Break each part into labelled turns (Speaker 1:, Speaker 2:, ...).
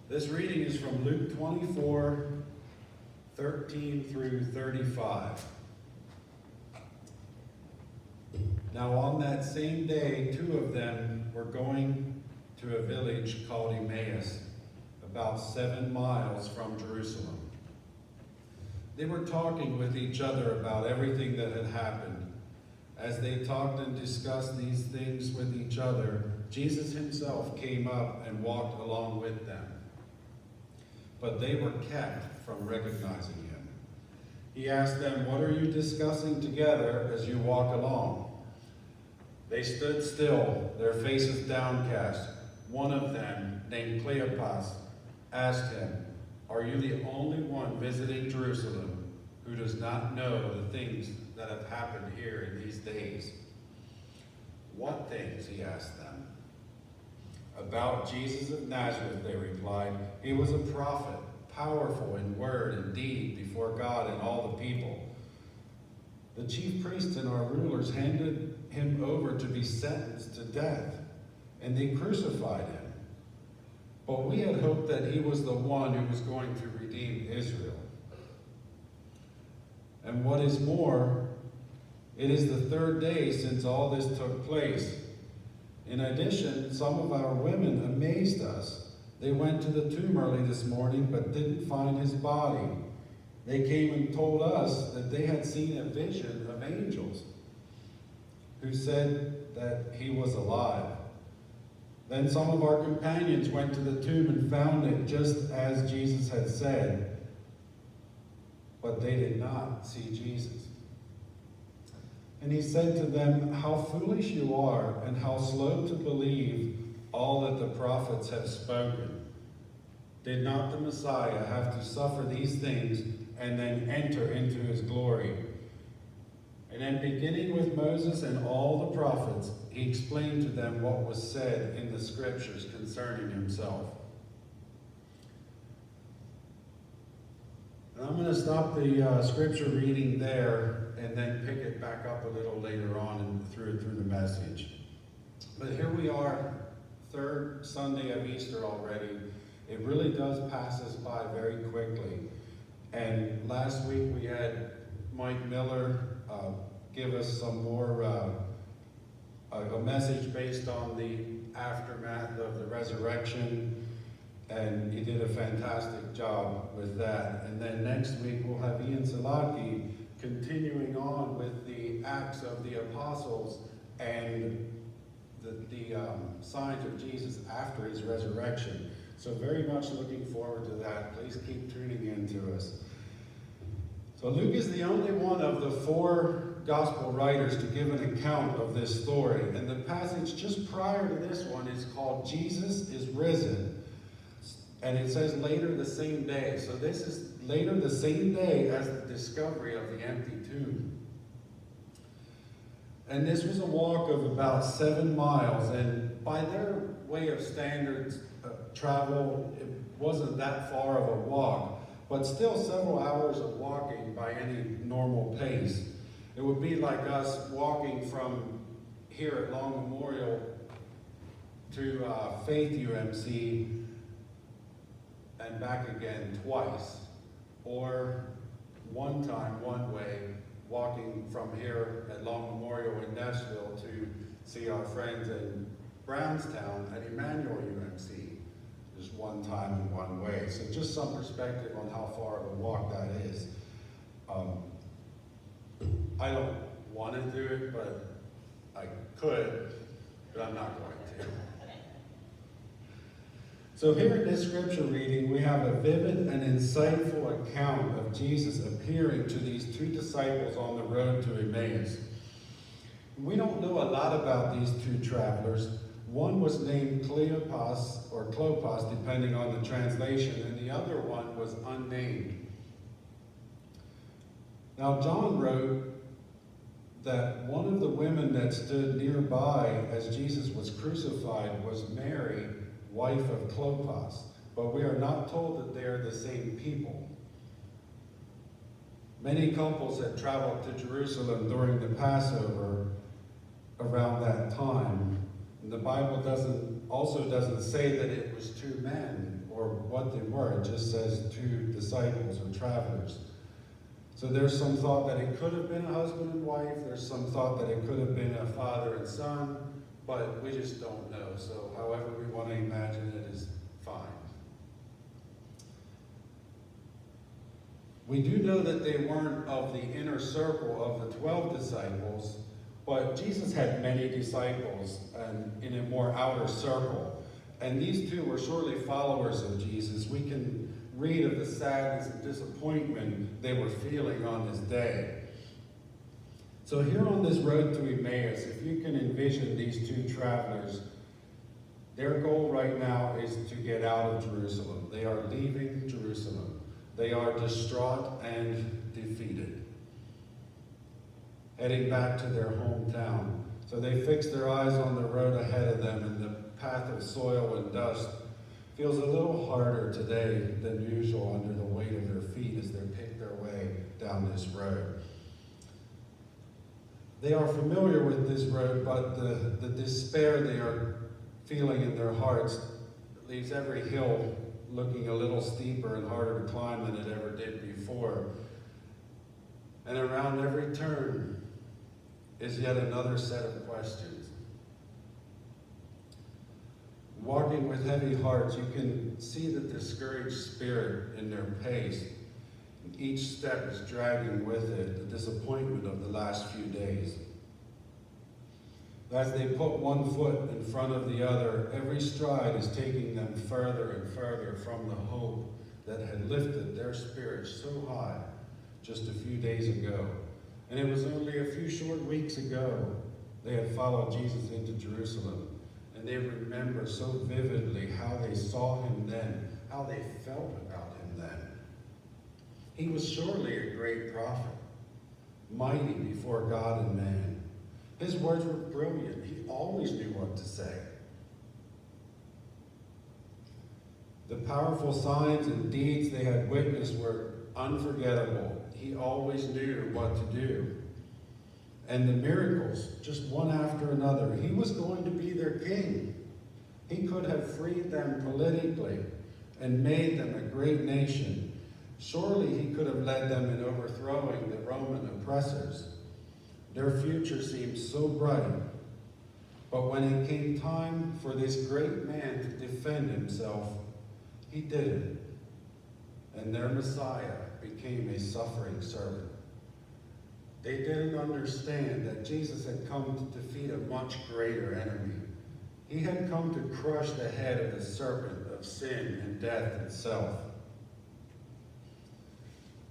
Speaker 1: This reading is from Luke 24, 13 through 35. Now on that same day, two of them were going to a village called Emmaus, about 7 miles from Jerusalem. They were talking with each other about everything that had happened. As they talked and discussed these things with each other, Jesus himself came up and walked along with them. But they were kept from recognizing him. He asked them, "What are you discussing together as you walk along?" They stood still, their faces downcast. One of them, named Cleopas, asked him, "Are you the only one visiting Jerusalem who does not know the things that have happened here in these days?" "What things?" he asked them. "About Jesus of Nazareth," they replied. "He was a prophet, powerful in word and deed before God and all the people. The chief priests and our rulers handed him over to be sentenced to death, and they crucified him. But we had hoped that he was the one who was going to redeem Israel. And what is more, it is the third day since all this took place. In addition, some of our women amazed us. They went to the tomb early this morning, but didn't find his body. They came and told us that they had seen a vision of angels who said that he was alive. Then some of our companions went to the tomb and found it just as Jesus had said, but they did not see Jesus." And he said to them, "How foolish you are, and how slow to believe all that the prophets have spoken. Did not the Messiah have to suffer these things and then enter into his glory?" And then beginning with Moses and all the prophets, he explained to them what was said in the scriptures concerning himself. And I'm going to stop the scripture reading there and then pick it back up a little later on and through the message. But here we are, third Sunday of Easter already. It really does pass us by very quickly. And last week we had Mike Miller give us some more, a message based on the aftermath of the resurrection. And he did a fantastic job with that. And then next week we'll have Ian Salaki continuing on with the Acts of the Apostles and the signs of Jesus after his resurrection. So very much looking forward to that. Please keep tuning in to us. So Luke is the only one of the 4 gospel writers to give an account of this story. And the passage just prior to this one is called "Jesus is Risen." And it says later the same day. So this is later the same day as the discovery of the empty tomb. And this was a walk of about 7 miles. And by their way of standards travel, it wasn't that far of a walk. But still several hours of walking by any normal pace. It would be like us walking from here at Long Memorial to Faith UMC and back again twice, or one time, one way, walking from here at Long Memorial in Nashville to see our friends in Brownstown at Emmanuel UMC. Just one time and one way. So just some perspective on how far of a walk that is. I don't want to do it, but I could, but I'm not going to. So here in this scripture reading, we have a vivid and insightful account of Jesus appearing to these 2 disciples on the road to Emmaus. We don't know a lot about these 2 travelers. One was named Cleopas, or Clopas, depending on the translation, and the other one was unnamed. Now, John wrote that one of the women that stood nearby as Jesus was crucified was Mary, wife of Clopas, but we are not told that they are the same people. Many couples had traveled to Jerusalem during the Passover around that time. The Bible doesn't also doesn't say that it was two men or what they were. It just says two disciples or travelers. So there's some thought that it could have been a husband and wife. There's some thought that it could have been a father and son, but we just don't know. So however we want to imagine it is fine. We do know that they weren't of the inner circle of the 12 disciples, but Jesus had many disciples and in a more outer circle. And these two were surely followers of Jesus. We can read of the sadness and disappointment they were feeling on this day. So here on this road to Emmaus, if you can envision these two travelers, their goal right now is to get out of Jerusalem. They are leaving Jerusalem. They are distraught and defeated, heading back to their hometown. So they fix their eyes on the road ahead of them, and the path of soil and dust feels a little harder today than usual under the weight of their feet as they pick their way down this road. They are familiar with this road, but the despair they are feeling in their hearts leaves every hill looking a little steeper and harder to climb than it ever did before. And around every turn is yet another set of questions. Walking with heavy hearts, you can see the discouraged spirit in their pace. Each step is dragging with it the disappointment of the last few days. As they put one foot in front of the other, every stride is taking them further and further from the hope that had lifted their spirits so high just a few days ago. And it was only a few short weeks ago they had followed Jesus into Jerusalem. And they remember so vividly how they saw him then, how they felt about him then. He was surely a great prophet, mighty before God and man. His words were brilliant. He always knew what to say. The powerful signs and deeds they had witnessed were unforgettable. He always knew what to do. And the miracles, just one after another. He was going to be their king. He could have freed them politically and made them a great nation. Surely he could have led them in overthrowing the Roman oppressors. Their future seemed so bright. But when it came time for this great man to defend himself, he didn't. And their Messiah became a suffering servant. They didn't understand that Jesus had come to defeat a much greater enemy. He had come to crush the head of the serpent of sin and death itself.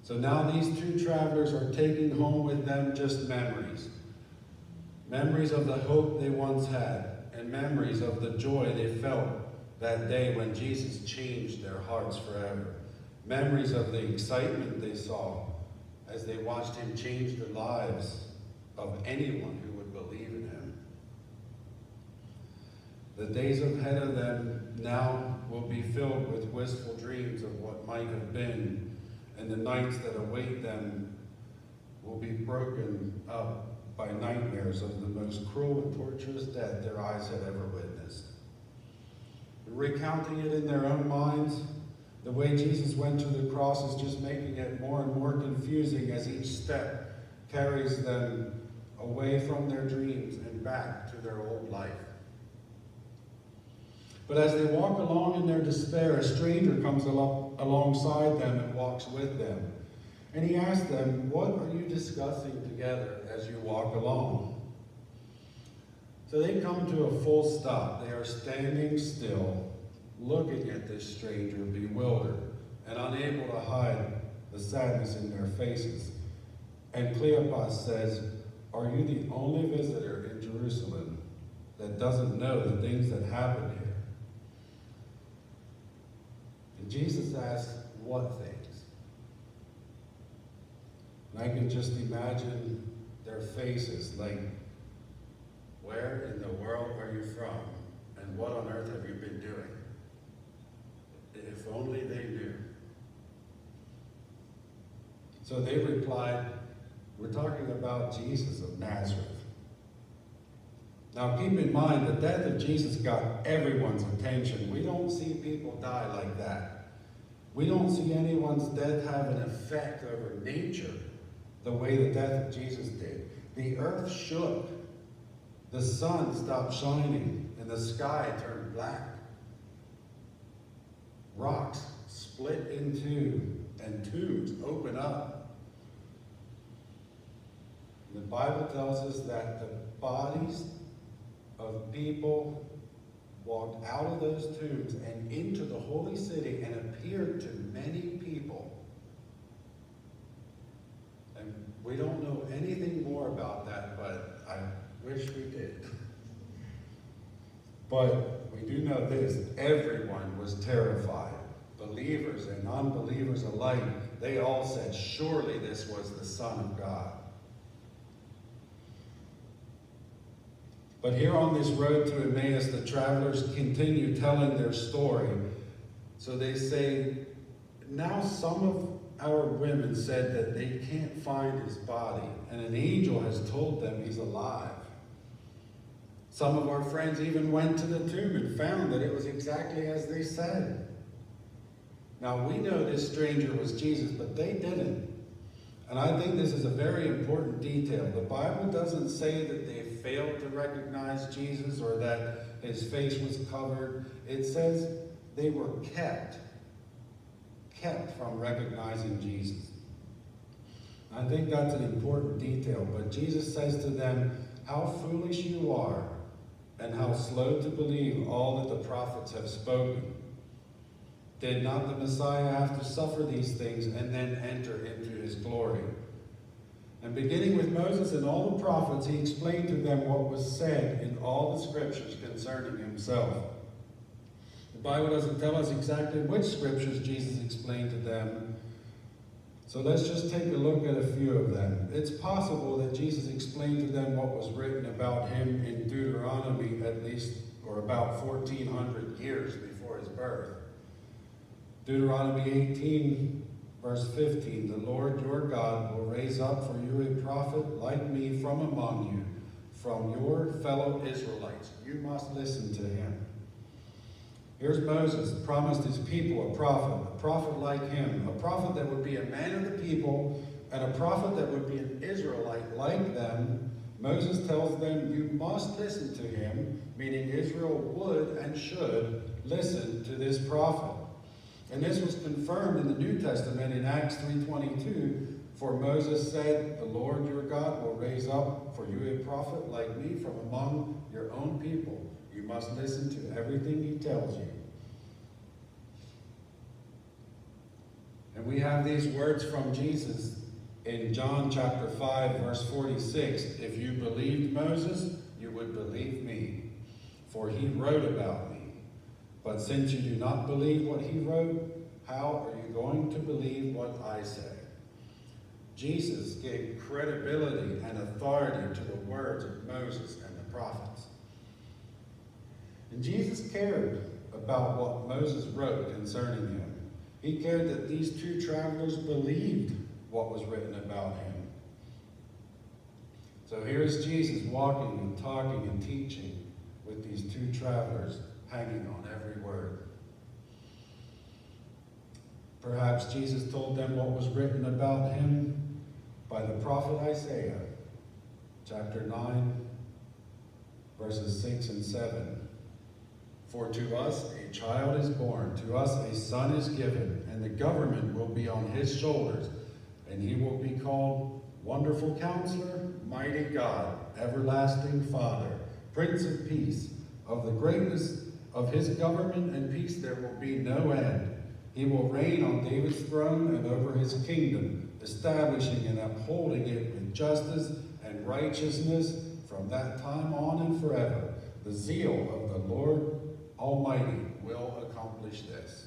Speaker 1: So now these two travelers are taking home with them just memories. Memories of the hope they once had, and memories of the joy they felt that day when Jesus changed their hearts forever. Memories of the excitement they saw as they watched him change the lives of anyone who would believe in him. The days ahead of them now will be filled with wistful dreams of what might have been, and the nights that await them will be broken up by nightmares of the most cruel and torturous death their eyes had ever witnessed. Recounting it in their own minds, the way Jesus went to the cross is just making it more and more confusing as each step carries them away from their dreams and back to their old life. But as they walk along in their despair, a stranger comes alongside them and walks with them. And he asks them, "What are you discussing together as you walk along?" So they come to a full stop. They are standing still, looking at this stranger, bewildered and unable to hide the sadness in their faces. And Cleopas says, "Are you the only visitor in Jerusalem that doesn't know the things that happened here?" And Jesus asks, "What things?" And I can just imagine their faces, like, "Where in the world are you from? And what on earth have you been doing?" If only they knew. So they replied, "We're talking about Jesus of Nazareth." Now keep in mind, the death of Jesus got everyone's attention. We don't see people die like that. We don't see anyone's death have an effect over nature the way the death of Jesus did. The earth shook. The sun stopped shining and the sky turned black. Rocks split in two and tombs open up. The Bible tells us that the bodies of people walked out of those tombs and into the holy city and appeared to many people. And we don't know anything more about that, but I wish we did. But we do know this: everyone was terrified. Believers and unbelievers alike, they all said, surely this was the Son of God. But here on this road to Emmaus, the travelers continue telling their story. So they say, now some of our women said that they can't find his body, and an angel has told them he's alive. Some of our friends even went to the tomb and found that it was exactly as they said. Now we know this stranger was Jesus, but they didn't. And I think this is a very important detail. The Bible doesn't say that they failed to recognize Jesus or that his face was covered. It says they were kept from recognizing Jesus. I think that's an important detail. But Jesus says to them, how foolish you are, and how slow to believe all that the prophets have spoken. Did not the Messiah have to suffer these things and then enter into his glory? And beginning with Moses and all the prophets, he explained to them what was said in all the scriptures concerning himself. The Bible doesn't tell us exactly which scriptures Jesus explained to them, so let's just take a look at a few of them. It's possible that Jesus explained to them what was written about him in Deuteronomy at least, or about 1,400 years before his birth. Deuteronomy 18, verse 15, the Lord your God will raise up for you a prophet like me from among you, from your fellow Israelites. You must listen to him. Here's Moses, promised his people a prophet like him, a prophet that would be a man of the people, and a prophet that would be an Israelite like them. Moses tells them, you must listen to him, meaning Israel would and should listen to this prophet. And this was confirmed in the New Testament in Acts 3:22, for Moses said, the Lord your God will raise up for you a prophet like me from among your own people. You must listen to everything he tells you. And we have these words from Jesus in John chapter 5, verse 46. If you believed Moses, you would believe me, for he wrote about me. But since you do not believe what he wrote, how are you going to believe what I say? Jesus gave credibility and authority to the words of Moses and the prophets. And Jesus cared about what Moses wrote concerning him. He cared that these two travelers believed what was written about him. So here's Jesus walking and talking and teaching with these two travelers, hanging on every word. Perhaps Jesus told them what was written about him by the prophet Isaiah, chapter 9, verses 6 and 7. For to us a child is born, to us a son is given, and the government will be on his shoulders, and he will be called Wonderful Counselor, Mighty God, Everlasting Father, Prince of Peace. Of the greatness of his government and peace there will be no end. He will reign on David's throne and over his kingdom, establishing and upholding it with justice and righteousness from that time on and forever. The zeal of the Lord Almighty will accomplish this.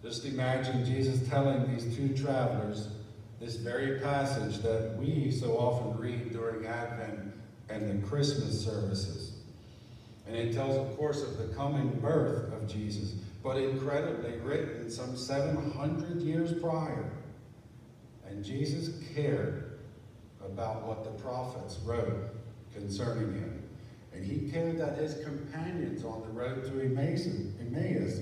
Speaker 1: Just imagine Jesus telling these two travelers this very passage that we so often read during Advent and the Christmas services. And it tells, of course, of the coming birth of Jesus, but incredibly written some 700 years prior. And Jesus cared about what the prophets wrote concerning him. And he cared that his companions on the road to Emmaus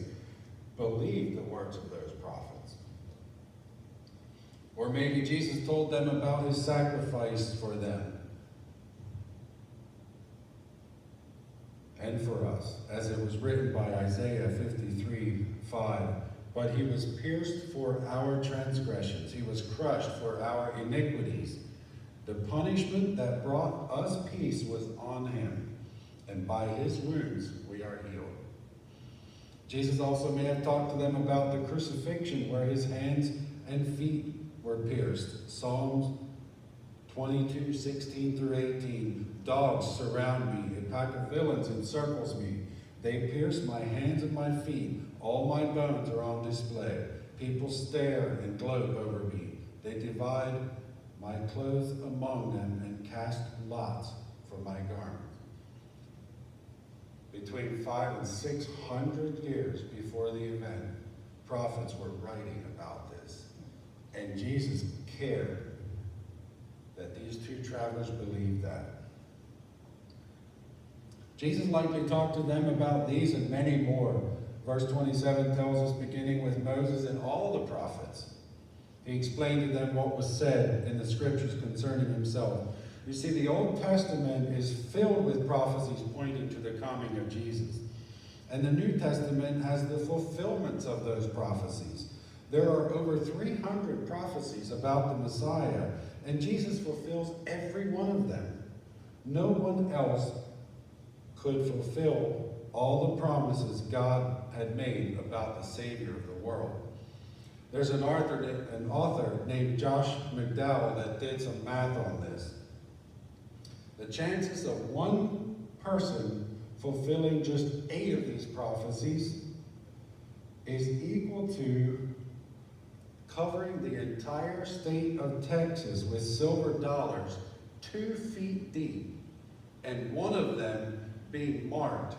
Speaker 1: believed the words of those prophets. Or maybe Jesus told them about his sacrifice for them and for us, as it was written by Isaiah 53:5. But he was pierced for our transgressions. He was crushed for our iniquities. The punishment that brought us peace was on him, and by his wounds we are healed. Jesus also may have talked to them about the crucifixion, where his hands and feet were pierced. Psalms 22:16 through 18. Dogs surround me, a pack of villains encircles me. They pierce my hands and my feet. All my bones are on display. People stare and gloat over me. They divide my clothes among them and cast lots for my garment. Between 500 and 600 years before the event, prophets were writing about this. And Jesus cared that these two travelers believed that. Jesus likely talked to them about these and many more. Verse 27 tells us, beginning with Moses and all the prophets, he explained to them what was said in the scriptures concerning himself. You see, the Old Testament is filled with prophecies pointing to the coming of Jesus. And the New Testament has the fulfillments of those prophecies. There are over 300 prophecies about the Messiah, and Jesus fulfills every one of them. No one else could fulfill all the promises God had made about the Savior of the world. There's an author named Josh McDowell that did some math on this. The chances of one person fulfilling just 8 of these prophecies is equal to covering the entire state of Texas with silver dollars 2 feet deep, and one of them being marked,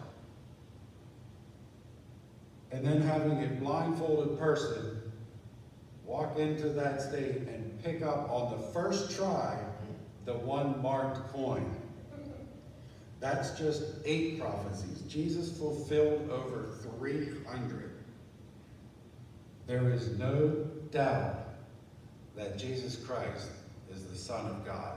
Speaker 1: and then having a blindfolded person walk into that state and pick up on the first try the one marked coin. That's just 8 prophecies. Jesus fulfilled over 300. There is no doubt that Jesus Christ is the Son of God.